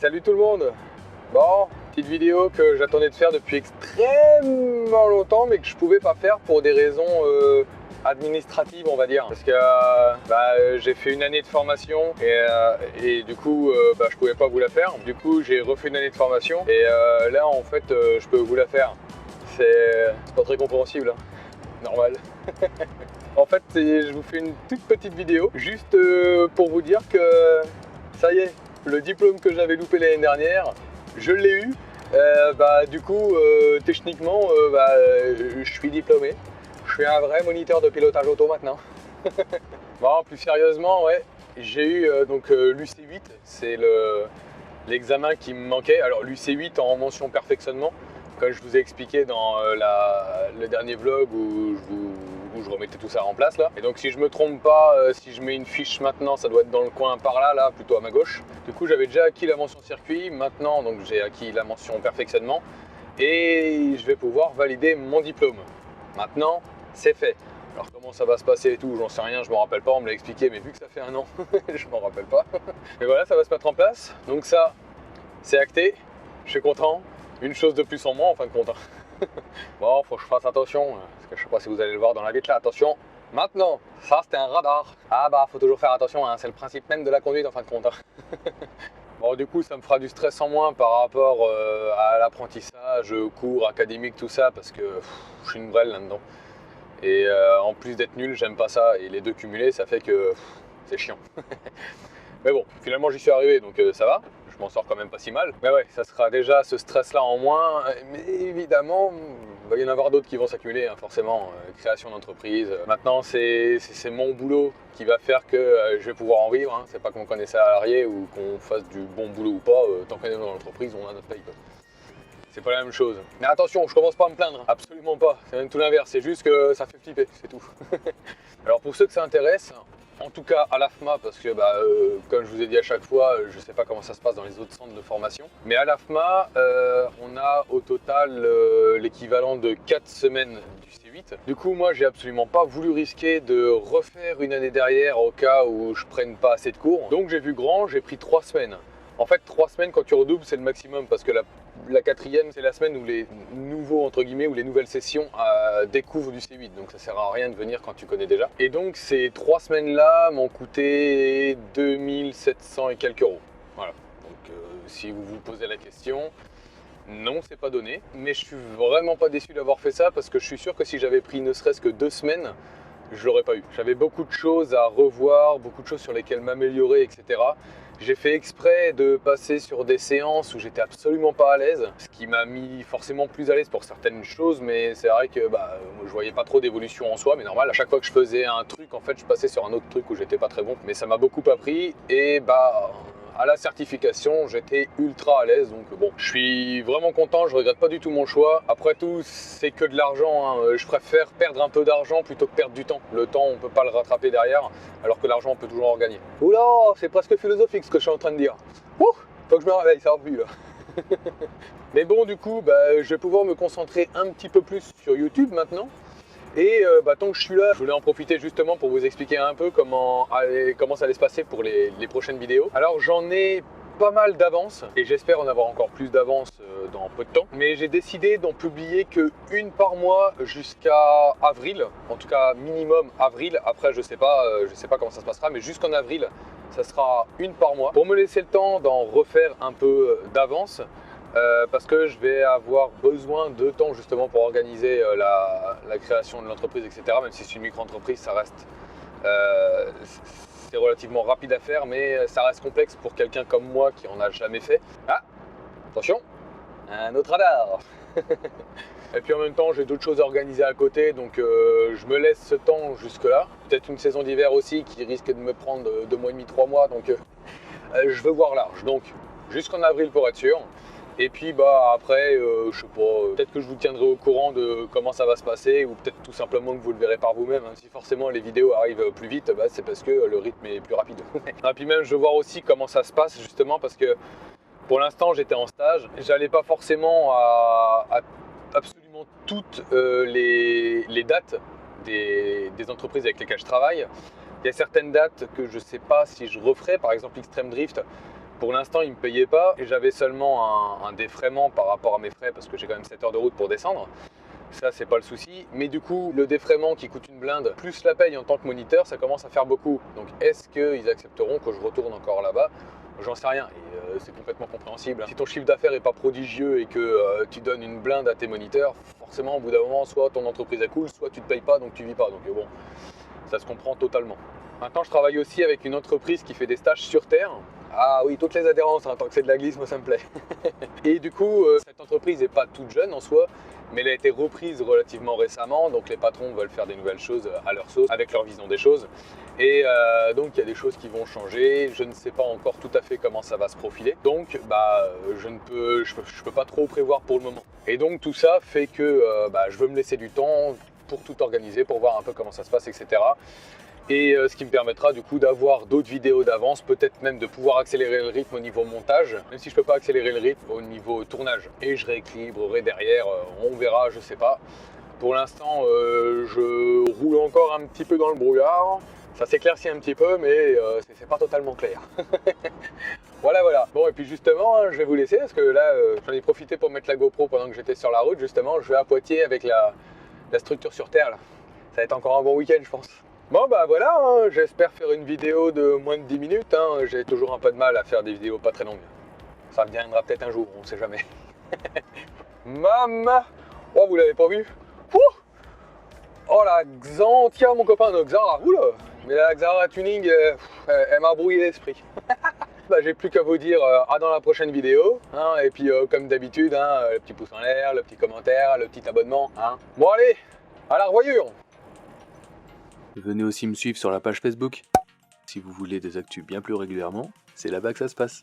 Salut tout le monde. Bon, petite vidéo que j'attendais de faire depuis extrêmement longtemps mais que je pouvais pas faire pour des raisons administratives, on va dire. Parce que j'ai fait une année de formation et du coup je pouvais pas vous la faire. Du coup j'ai refait une année de formation et là en fait je peux vous la faire. C'est pas très compréhensible, hein. Normal. En fait je vous fais une toute petite vidéo juste pour vous dire que ça y est, le diplôme que j'avais loupé l'année dernière, je l'ai eu. Du coup, techniquement, je suis diplômé. Je suis un vrai moniteur de pilotage auto maintenant. Bon, plus sérieusement, ouais, j'ai eu l'UC8, c'est l'examen qui me manquait. Alors l'UC8 en mention perfectionnement, comme je vous ai expliqué dans le dernier vlog où je remettais tout ça en place là. Et donc si je me trompe pas, si je mets une fiche maintenant, ça doit être dans le coin par là, plutôt à ma gauche. Du coup j'avais déjà acquis la mention circuit, maintenant donc j'ai acquis la mention perfectionnement et je vais pouvoir valider mon diplôme. Maintenant c'est fait. Alors comment ça va se passer et tout, j'en sais rien, je m'en rappelle pas, on me l'a expliqué, mais vu que ça fait un an, je m'en rappelle pas. Mais voilà, ça va se mettre en place, donc ça c'est acté, je suis content. Une chose de plus en moins en fin de compte. Bon, faut que je fasse attention, parce que je sais pas si vous allez le voir dans la vitre là, attention. Maintenant, ça c'était un radar. Ah bah, faut toujours faire attention, hein, c'est le principe même de la conduite en fin de compte. Bon, du coup, ça me fera du stress en moins par rapport à l'apprentissage, cours académiques, tout ça, parce que je suis une brêle là-dedans. Et en plus d'être nul, j'aime pas ça, et les deux cumulés, ça fait que c'est chiant. Mais bon, finalement j'y suis arrivé, donc ça va. Je m'en sors quand même pas si mal. Mais ouais, ça sera déjà ce stress-là en moins. Mais évidemment, il va y en avoir d'autres qui vont s'accumuler, hein, forcément. Création d'entreprise. Maintenant, c'est mon boulot qui va faire que je vais pouvoir en vivre. Hein. C'est pas qu'on connaisse salarié ou qu'on fasse du bon boulot ou pas. Tant qu'on est dans l'entreprise, on a notre paye. C'est pas la même chose. Mais attention, je commence pas à me plaindre. Absolument pas. C'est même tout l'inverse. C'est juste que ça fait flipper, c'est tout. Alors pour ceux que ça intéresse, en tout cas à l'AFMA, parce que comme je vous ai dit à chaque fois, je ne sais pas comment ça se passe dans les autres centres de formation, mais à l'AFMA, on a au total l'équivalent de 4 semaines du C8. Du coup, moi, j'ai absolument pas voulu risquer de refaire une année derrière au cas où je prenne pas assez de cours. Donc j'ai vu grand, j'ai pris 3 semaines. En fait, 3 semaines quand tu redoubles, c'est le maximum parce que la quatrième, c'est la semaine où les nouveaux, entre guillemets, où les nouvelles sessions découvrent du C8. Donc ça sert à rien de venir quand tu connais déjà. Et donc ces 3 semaines-là m'ont coûté 2700 et quelques euros. Voilà. Donc si vous vous posez la question, non, c'est pas donné. Mais je suis vraiment pas déçu d'avoir fait ça parce que je suis sûr que si j'avais pris ne serait-ce que 2 semaines, je l'aurais pas eu. J'avais beaucoup de choses à revoir, beaucoup de choses sur lesquelles m'améliorer, etc. J'ai fait exprès de passer sur des séances où j'étais absolument pas à l'aise, ce qui m'a mis forcément plus à l'aise pour certaines choses, mais c'est vrai que je voyais pas trop d'évolution en soi, mais normal, à chaque fois que je faisais un truc, en fait, je passais sur un autre truc où j'étais pas très bon, mais ça m'a beaucoup appris et à la certification, j'étais ultra à l'aise, donc bon, je suis vraiment content, je regrette pas du tout mon choix. Après tout, c'est que de l'argent, hein. Je préfère perdre un peu d'argent plutôt que perdre du temps. Le temps, on peut pas le rattraper derrière, alors que l'argent, on peut toujours en gagner. Oula, c'est presque philosophique ce que je suis en train de dire. Ouh, faut que je me réveille, ça va plus là. Mais bon, du coup, je vais pouvoir me concentrer un petit peu plus sur YouTube maintenant. Et tant que je suis là, je voulais en profiter justement pour vous expliquer un peu comment ça allait se passer pour les prochaines vidéos. Alors j'en ai pas mal d'avance et j'espère en avoir encore plus d'avance dans peu de temps. Mais j'ai décidé d'en publier qu'une par mois jusqu'à avril, en tout cas minimum avril. Après je sais pas comment ça se passera, mais jusqu'en avril, ça sera une par mois pour me laisser le temps d'en refaire un peu d'avance. Parce que je vais avoir besoin de temps justement pour organiser la création de l'entreprise, etc. Même si c'est une micro-entreprise, ça reste c'est relativement rapide à faire, mais ça reste complexe pour quelqu'un comme moi qui en a jamais fait. Ah, attention, un autre radar. Et puis en même temps, j'ai d'autres choses à organiser à côté, donc je me laisse ce temps jusque-là. Peut-être une saison d'hiver aussi qui risque de me prendre 2 mois et demi, 3 mois, donc je veux voir large. Donc jusqu'en avril pour être sûr. Et puis après, je sais pas, peut-être que je vous tiendrai au courant de comment ça va se passer ou peut-être tout simplement que vous le verrez par vous-même. Hein. Si forcément les vidéos arrivent plus vite, c'est parce que le rythme est plus rapide. Et puis même, je veux voir aussi comment ça se passe justement parce que pour l'instant, j'étais en stage. J'allais pas forcément à absolument toutes les dates des entreprises avec lesquelles je travaille. Il y a certaines dates que je sais pas si je referai, par exemple Extreme Drift. Pour l'instant, ils ne me payaient pas et j'avais seulement un défraiement par rapport à mes frais parce que j'ai quand même 7 heures de route pour descendre. Ça, c'est pas le souci. Mais du coup, le défraiement qui coûte une blinde, plus la paye en tant que moniteur, ça commence à faire beaucoup. Donc, est-ce qu'ils accepteront que je retourne encore là-bas? J'en sais rien. Et c'est complètement compréhensible. Si ton chiffre d'affaires n'est pas prodigieux et que tu donnes une blinde à tes moniteurs, forcément, au bout d'un moment, soit ton entreprise est cool, soit tu ne te payes pas, donc tu vis pas. Donc, bon, ça se comprend totalement. Maintenant, je travaille aussi avec une entreprise qui fait des stages sur Terre. Ah oui, toutes les adhérences, tant que c'est de la glisse, moi ça me plaît. Et du coup, cette entreprise n'est pas toute jeune en soi, mais elle a été reprise relativement récemment, donc les patrons veulent faire des nouvelles choses à leur sauce, avec leur vision des choses. Et donc il y a des choses qui vont changer, je ne sais pas encore tout à fait comment ça va se profiler, donc je peux pas trop prévoir pour le moment. Et donc tout ça fait que je veux me laisser du temps pour tout organiser, pour voir un peu comment ça se passe, etc. Et ce qui me permettra du coup d'avoir d'autres vidéos d'avance, peut-être même de pouvoir accélérer le rythme au niveau montage, même si je peux pas accélérer le rythme au niveau tournage. Et je rééquilibrerai derrière, on verra, je sais pas. Pour l'instant, je roule encore un petit peu dans le brouillard. Ça s'éclaircit un petit peu, mais c'est pas totalement clair. Voilà. Bon, et puis justement, je vais vous laisser parce que là, j'en ai profité pour mettre la GoPro pendant que j'étais sur la route. Justement, je vais à Poitiers avec la structure sur Terre. Là. Ça va être encore un bon week-end, je pense. Bon voilà, j'espère faire une vidéo de moins de 10 minutes. J'ai toujours un peu de mal à faire des vidéos pas très longues. Ça viendra peut-être un jour, on sait jamais. Maman! Oh, vous l'avez pas vu? Ouh, oh la Xantia, mon copain, de Xara. Oula! Mais la Xara Tuning, elle m'a brouillé l'esprit. J'ai plus qu'à vous dire à dans la prochaine vidéo. Et puis comme d'habitude, le petit pouce en l'air, le petit commentaire, le petit abonnement. Bon allez, à la revoyure! Venez aussi me suivre sur la page Facebook. Si vous voulez des actus bien plus régulièrement, c'est là-bas que ça se passe.